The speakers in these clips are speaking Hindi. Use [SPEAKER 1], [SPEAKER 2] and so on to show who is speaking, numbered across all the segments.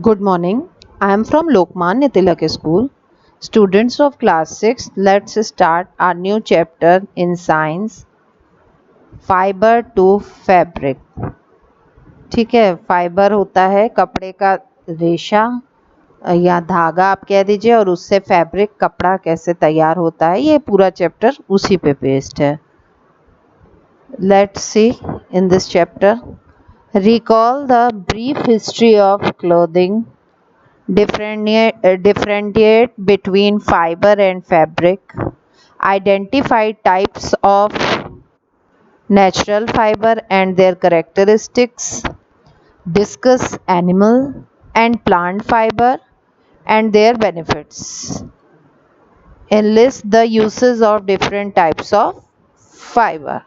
[SPEAKER 1] Good morning. I am from Lokmanya Tilak School. Students of class 6, let's start our new chapter in science, fiber to fabric. ठीक है, फाइबर होता है कपड़े का रेशा या धागा आप कह दीजिए, और उससे फैब्रिक कपड़ा कैसे तैयार होता है, ये पूरा चैप्टर उसी पे बेस्ड है. Let's see in this chapter. Recall the brief history of clothing. Differentiate between fiber and fabric. Identify types of natural fiber and their characteristics. Discuss animal and plant fiber and their benefits. Enlist the uses of different types of fiber.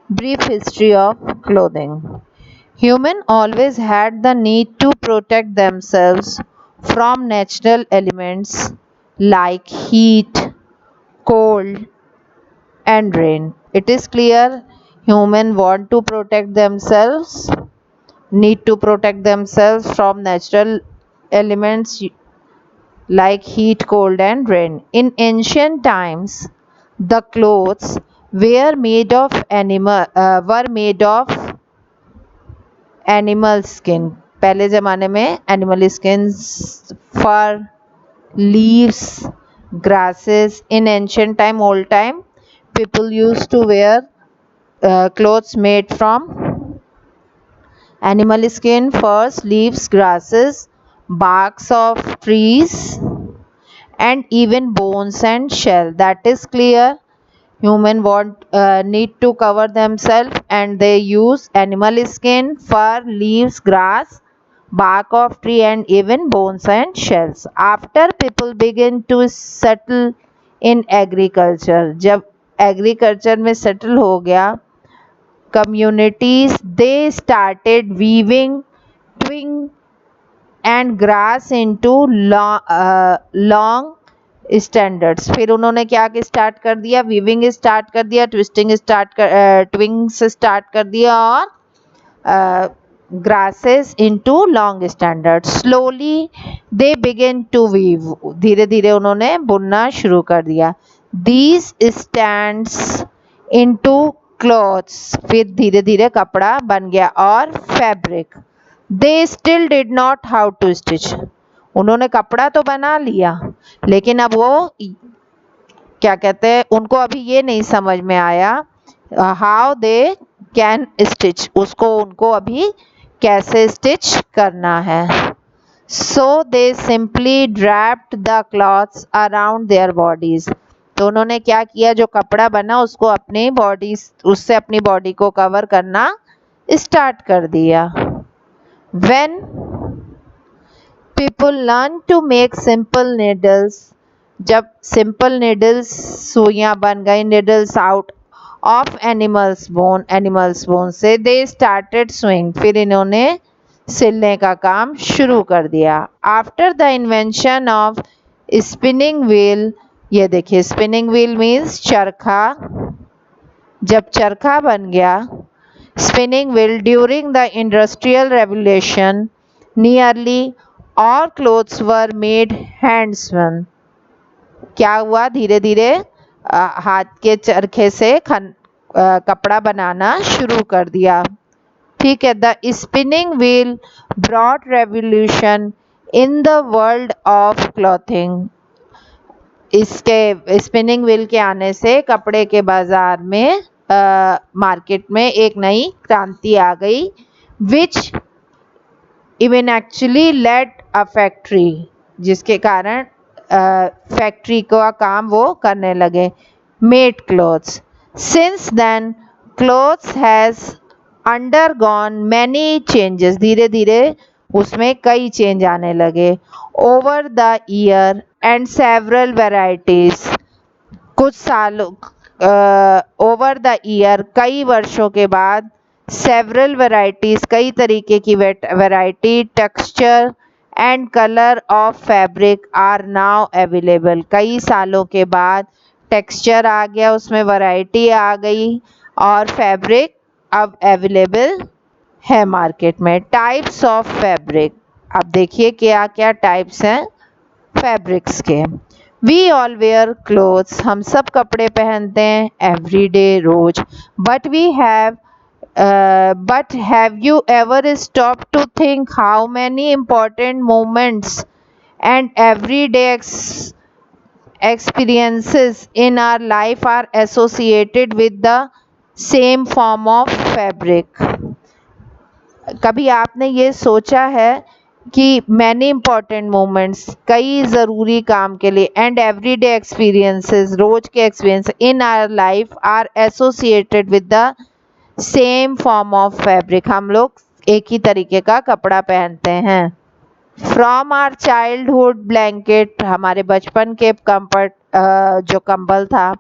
[SPEAKER 1] Brief history of clothing. Humans always had the need to protect themselves from natural elements like heat, cold, and rain. It is clear humans want to protect themselves, need to protect themselves from natural elements like heat, cold, and rain. In ancient times, the clothes were made of animal skin. पहले ज़माने में animal skin, fur, leaves, grasses. In ancient time, old time, people used to wear clothes made from animal skin, furs, leaves, grasses, barks of trees, and even bones and shell. That is clear. Human need to cover themselves, and they use animal skin, fur, leaves, grass, bark of tree, and even bones and shells. After people begin to settle in agriculture, जब agriculture में settle हो गया, communities they started weaving twig and grass into long standards. फिर उन्होंने क्या स्टार्ट कर दिया, वीविंग स्टार्ट कर दिया, ट्विंग्स स्टार्ट कर दिया, और grasses into long standard. Slowly they begin to weave. धीरे धीरे उन्होंने बुनना शुरू कर दिया. These stands into clothes. फिर धीरे धीरे कपड़ा बन गया. और fabric, they still did not how to stitch. उन्होंने कपड़ा तो बना लिया, लेकिन अब वो क्या कहते हैं, उनको अभी ये नहीं समझ में आया हाउ दे कैन स्टिच. उनको अभी कैसे स्टिच करना है. So they simply draped the clothes around their bodies. तो उन्होंने क्या किया, जो कपड़ा बना उससे अपनी बॉडी को कवर करना स्टार्ट कर दिया. When people learn to make simple needles. जब simple needles सुइयां बन गई, needles out of animals bone से they started sewing. फिर इन्होंने सिलने का काम शुरू कर दिया. After the invention of spinning wheel, ये देखिए spinning wheel means चरखा. जब चरखा बन गया, spinning wheel, during the industrial revolution, nearly all clothes were made hand spun. क्या हुआ, धीरे धीरे हाथ के चरखे से कपड़ा बनाना शुरू कर दिया. ठीक है. The spinning wheel brought revolution in the world of clothing. इसके स्पिनिंग व्हील के आने से कपड़े के बाजार में मार्केट में एक नई क्रांति आ गई. Which even actually led a factory, जिसके कारण फैक्ट्री का काम वो करने लगे. Made clothes. Since then clothes has undergone many changes. धीरे धीरे उसमें कई चेंज आने लगे. Over the year and several varieties. कुछ सालों ओवर द ईयर, कई वर्षों के बाद, सेवरल वेराइटीज, कई तरीके की variety, texture and colour of fabric are now available. कई सालों के बाद टेक्सचर आ गया, उसमें वैरायटी आ गई, और फैब्रिक अब अवेलेबल है मार्केट में. Types of fabric. अब देखिए क्या क्या टाइप्स हैं फैब्रिक्स के। वी ऑल वेयर क्लोथ्स, हम सब कपड़े पहनते हैं एवरी डे, रोज। But have you ever stop to think how many important moments and every day experiences in our life are associated with the same form of fabric? कभी आपने ये सोचा है कि मैनी इम्पॉर्टेंट मोमेंट्स, कई ज़रूरी काम के लिए, एंड एवरीडे एक्सपीरियंसेस, रोज के experience in our life are associated with the same form of fabric, हम लोग एक ही तरीके का कपड़ा पहनते हैं। फ्रॉम आर चाइल्डहुड ब्लैंकेट, हमारे बचपन के कंफर्ट जो कंबल था,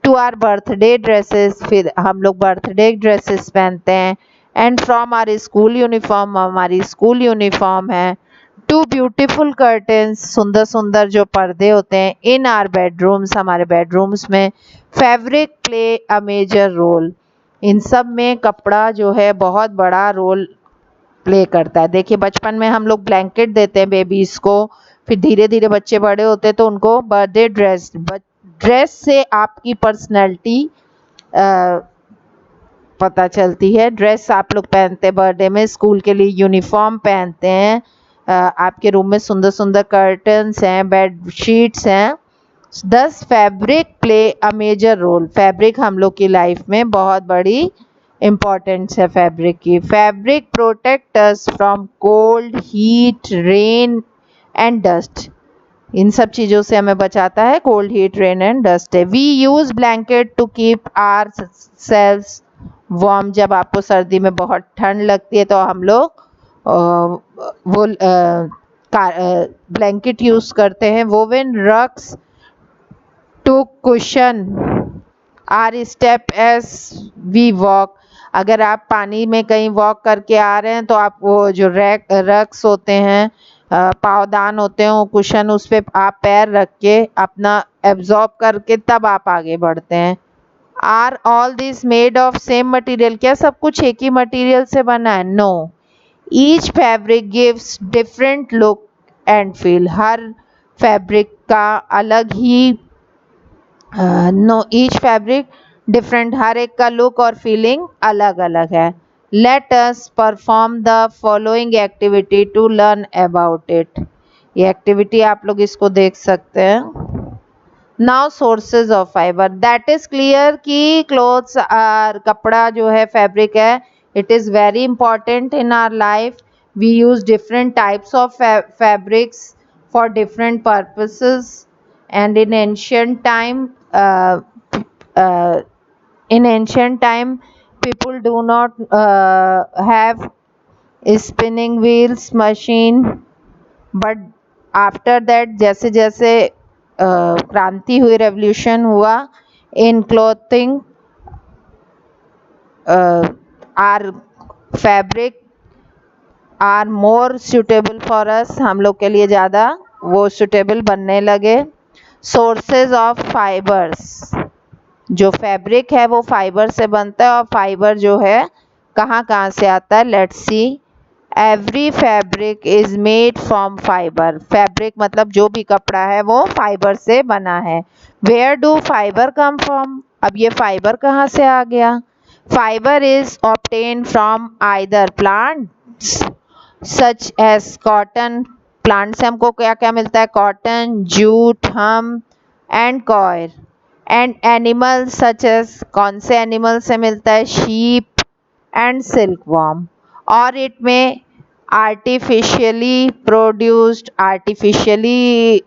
[SPEAKER 1] टू आर बर्थडे ड्रेसेस, फिर हम लोग बर्थडे ड्रेसेस पहनते हैं, and from our school uniform, हमारी स्कूल यूनिफॉर्म है, टू ब्यूटीफुल कर्टेन्स, सुंदर सुंदर जो पर्दे होते हैं, इन आर बेडरूम्स, हमारे बेडरूम्स में। Fabric play a major role, इन सब में कपड़ा जो है बहुत बड़ा रोल प्ले करता है। देखिए बचपन में हम लोग ब्लैंकेट देते हैं बेबीज को, फिर धीरे धीरे बच्चे बड़े होते हैं तो उनको बर्थडे ड्रेस, ड्रेस से आपकी पर्सनैलिटी पता चलती है। ड्रेस आप लोग पहनते हैं बर्थडे में, स्कूल के लिए यूनिफॉर्म पहनते हैं, आपके रूम में सुंदर सुंदर कर्टन्स हैं, बेड शीट्स हैं। Thus fabric play a major role, fabric हम लोग की लाइफ में बहुत बड़ी इम्पोर्टेंस है फैब्रिक की। Fabric protect us from cold, heat, rain and dust, इन सब चीज़ों से हमें बचाता है, cold, heat, rain and dust है। We use blanket to keep ourselves warm, जब आपको सर्दी में बहुत ठंड लगती है तो हम लोग वो ब्लैंकेट यूज़ करते हैं। Woven rugs to cushion our step as we walk, अगर आप पानी में कहीं वॉक करके आ रहे हैं तो आप वो जो रग्स होते हैं, पावदान होते हैं, वो कुशन, उस पर आप पैर रख के अपना एब्जॉर्ब करके तब आप आगे बढ़ते हैं। Are all this made of same material, क्या सब कुछ एक ही मटेरियल से बना है? No, each fabric gives different look and feel, हर फैब्रिक का अलग ही नो, ईच फैब्रिक डिफरेंट, हर एक का लुक और फीलिंग अलग अलग है। Let us perform the following activity to learn about it, ये एक्टिविटी आप लोग इसको देख सकते हैं। Now sources of fibre, that is clear कि क्लोथ्स कपड़ा जो है फैब्रिक है, it is very important in our life. We use different types of fabrics for different purposes, and in ancient time people do not have spinning wheels machine, but after that जैसे जैसे क्रांति हुई, रेवोल्यूशन हुआ in clothing, our fabric are more suitable for us, हम लोग के लिए ज़्यादा वो सुटेबल बनने लगे। सोर्सेज ऑफ फाइबर्स, जो फैब्रिक है वो फाइबर से बनता है, और फाइबर जो है कहाँ कहाँ से आता है, let's see. Every fabric is made from fibre, fabric मतलब जो भी कपड़ा है वो फाइबर से बना है। Where do fibre come from, अब ये फाइबर कहाँ से आ गया? Fibre is obtain from either plants such as cotton, plant से हमको क्या क्या मिलता है? Cotton, jute, hemp and coir, and animal such as, कौन से एनिमल से मिलता है? शीप एंड सिल्क वॉर्म, और इट में आर्टिफिशियली प्रोड्यूस्ड, आर्टिफिशियली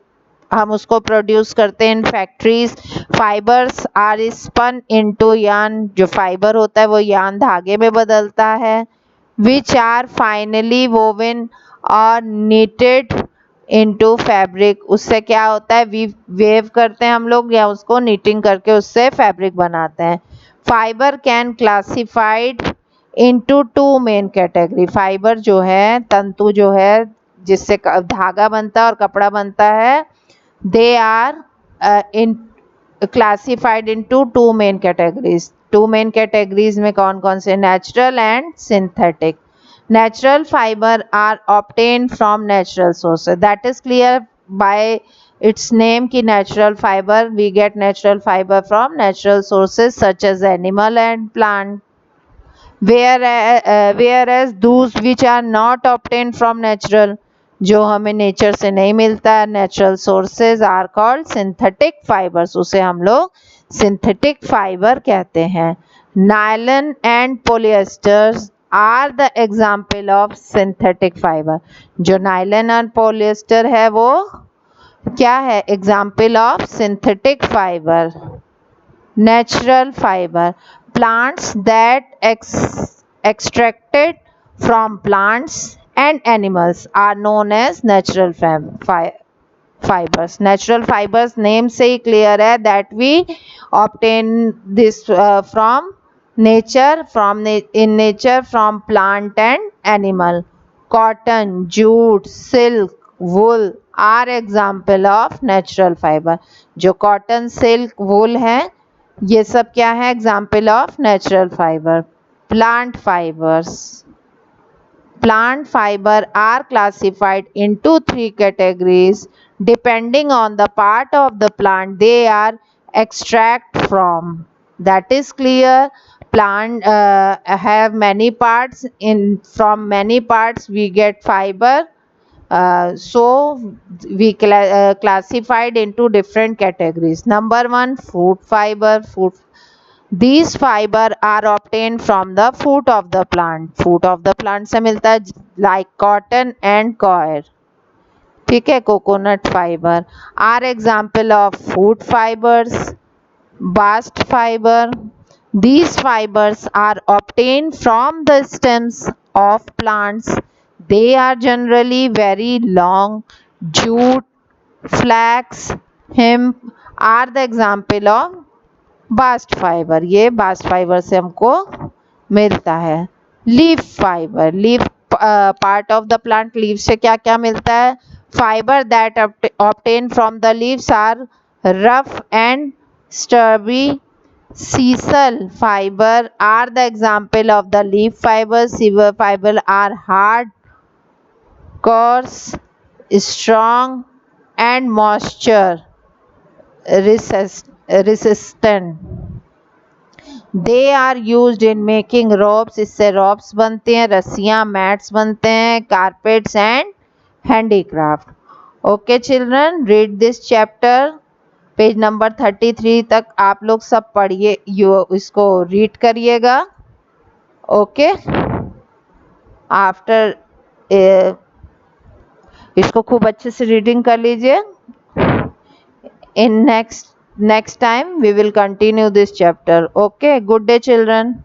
[SPEAKER 1] हम उसको प्रोड्यूस करते हैं in factories. Fibres are spun into yarn, जो फाइबर होता है वो यार्न धागे में बदलता है। विच आर फाइनली वोवन और knitted into फैब्रिक, उससे क्या होता है? वेव करते हैं हम लोग, या उसको नीटिंग करके उससे फैब्रिक बनाते हैं। Fibre can classified into two main category, fibre जो है, तंतु जो है जिससे धागा बनता है और कपड़ा बनता है, they are in classified into two main categories. Two main categories में कौन कौन से? Natural and synthetic. Natural fiber are obtained from natural sources. That is clear by its name ki natural fiber. We get natural fiber from natural sources such as animal and plant. Whereas those which are not obtained from natural, जो हमें नेचर से नहीं मिलता है, natural sources are called synthetic fibers, उसे हम लोग सिंथेटिक फाइबर कहते हैं. Nylon and polyesters are the example of synthetic fiber. जो नायलन और पोलिएस्टर है वो क्या है? Example of synthetic fiber. Natural fiber. Plants that extracted from plants and animals are known as natural fibers. Natural fibers name से ही clear है that we obtain this from nature, in nature from plant and animal. Cotton, jute, silk, wool are example of natural fiber. जो cotton, silk, wool है ये सब क्या है? Example of natural fibre. Plant fibres. Plant fiber are classified into 3 categories depending on the part of the plant they are extract from. That is clear. Plant have many parts. From many parts we get fiber. So we classified into different categories. Number 1, fruit fiber. These fiber are obtained from the fruit of the plant. Fruit of the plant से मिलता है like cotton and coir. ठीक है. Coconut fiber are example of food fibers. Bast fiber. These fibers are obtained from the stems of plants. They are generally very long. Jute, flax, hemp are the example of bast fibre. ये बास्ट फाइबर से हमको मिलता है. Leaf fibre. Leaf part of the plant. Leaf से क्या क्या मिलता है? Fibre that obtain from the leaves are rough and sturdy. Sisal fiber are the example of the leaf fibers. Silver fiber are hard, coarse, strong and moisture resistant. They are used in making ropes. इससे ropes बनते हैं, रस्सियाँ, mats बनते हैं, carpets and handicraft. Okay children, read this chapter. Page number 33 तक आप लोग सब पढ़िए, इसको रीड करिएगा. ओके. आफ्टर इसको खूब अच्छे से रीडिंग कर लीजिए. In next time we will continue this chapter. Okay, good day children.